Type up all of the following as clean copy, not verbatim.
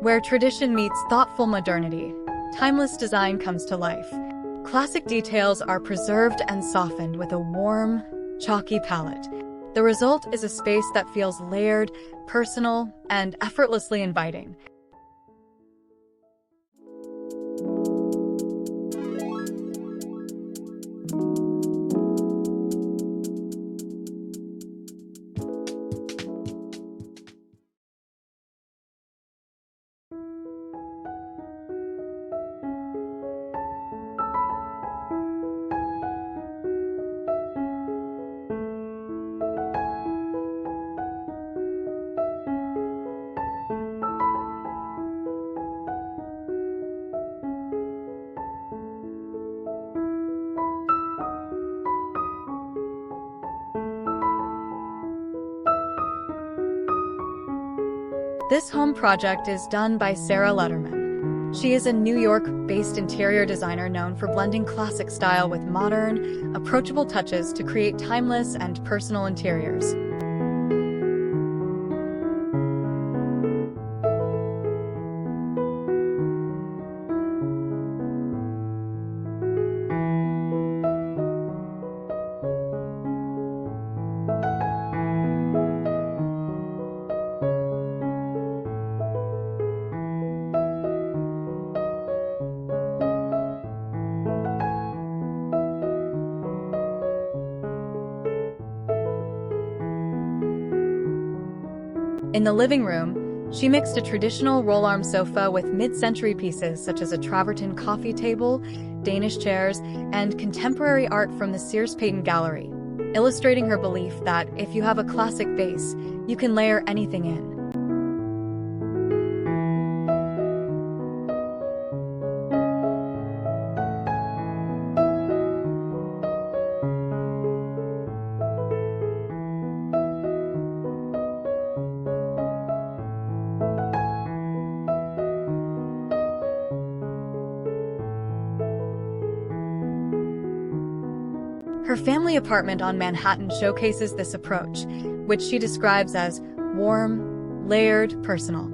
Where tradition meets thoughtful modernity, timeless design comes to life. Classic details are preserved and softened with a warm, chalky palette. The result is a space that feels layered, personal, and effortlessly inviting. This home project is done by Letterman. She is a New York-based interior designer known for blending classic style with modern, approachable touches to create timeless and personal interiors. In the living room, she mixed a traditional roll-arm sofa with mid-century pieces such as a travertine coffee table, Danish chairs, and contemporary art from the Sears Payton Gallery, illustrating her belief that if you have a classic base, you can layer anything in. Her family apartment on Manhattan showcases this approach, which she describes as warm, layered, personal.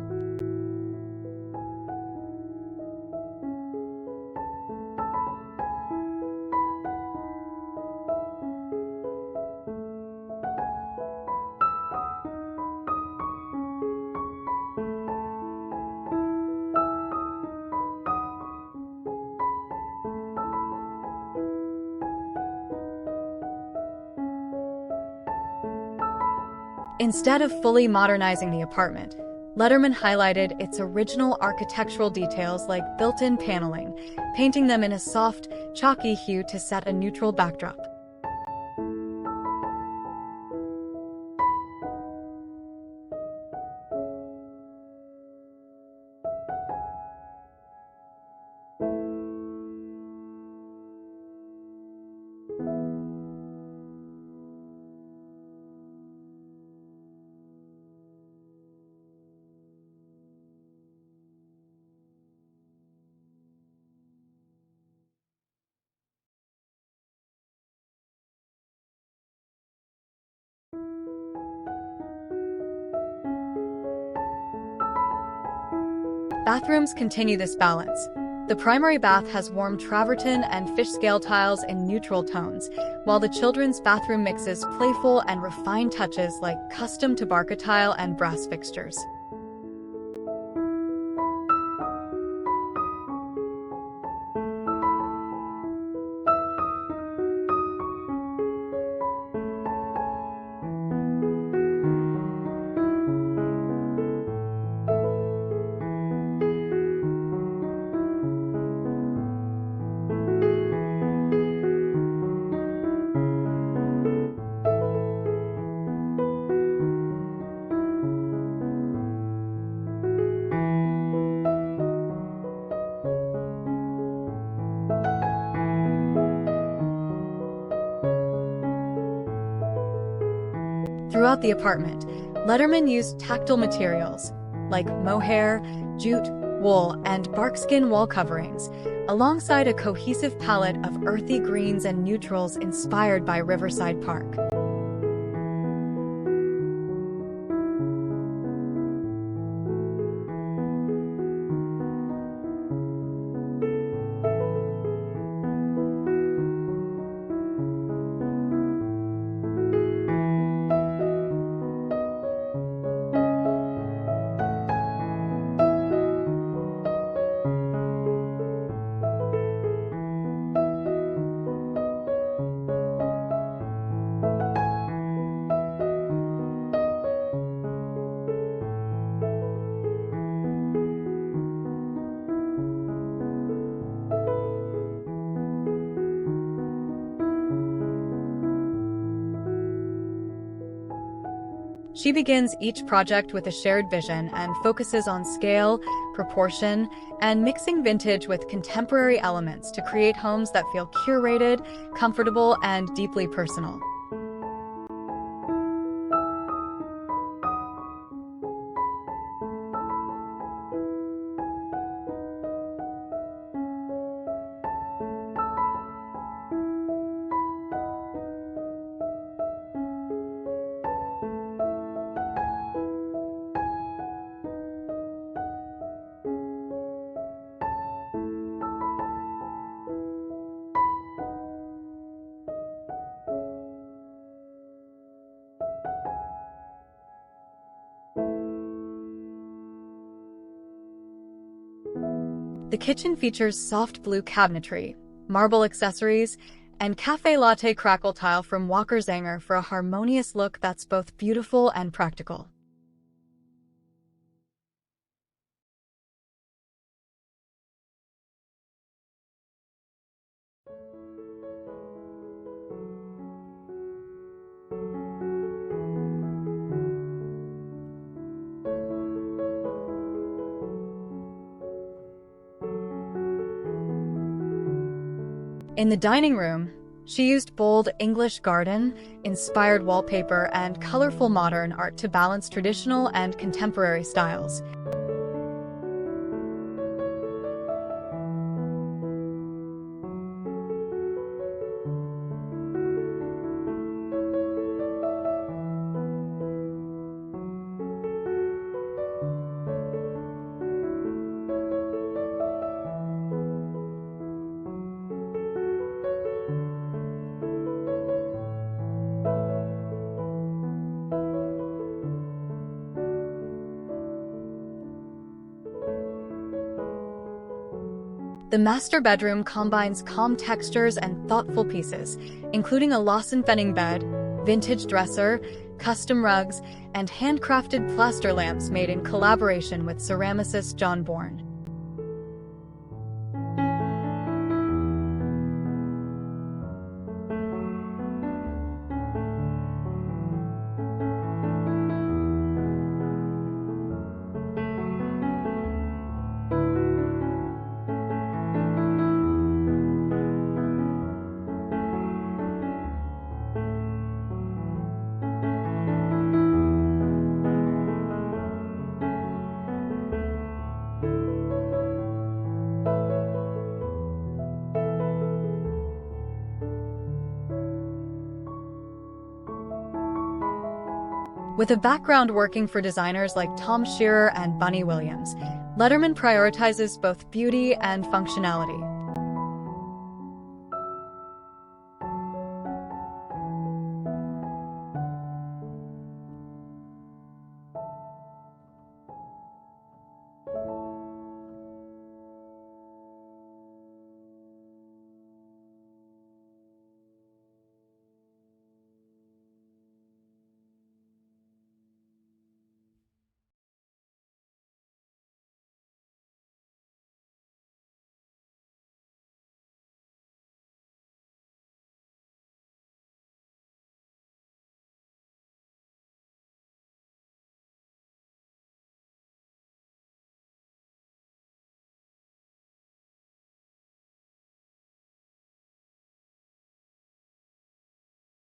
Instead of fully modernizing the apartment, Letterman highlighted its original architectural details like built-in paneling, painting them in a soft, chalky hue to set a neutral backdrop. Bathrooms continue this balance. The primary bath has warm travertine and fish scale tiles in neutral tones, while the children's bathroom mixes playful and refined touches like custom tabarca tile and brass fixtures. Throughout the apartment, Letterman used tactile materials like mohair, jute, wool, and barkskin wall coverings, alongside a cohesive palette of earthy greens and neutrals inspired by Riverside Park. She begins each project with a shared vision and focuses on scale, proportion, and mixing vintage with contemporary elements to create homes that feel curated, comfortable, and deeply personal. The kitchen features soft blue cabinetry, marble accessories, and cafe latte crackle tile from Walker Zanger for a harmonious look that's both beautiful and practical. In the dining room, she used bold English garden-inspired wallpaper and colorful modern art to balance traditional and contemporary styles. The master bedroom combines calm textures and thoughtful pieces, including a Lawson-Fenning bed, vintage dresser, custom rugs, and handcrafted plaster lamps made in collaboration with ceramicist John Bourne. With a background working for designers like Tom Shearer and Bunny Williams, Letterman prioritizes both beauty and functionality.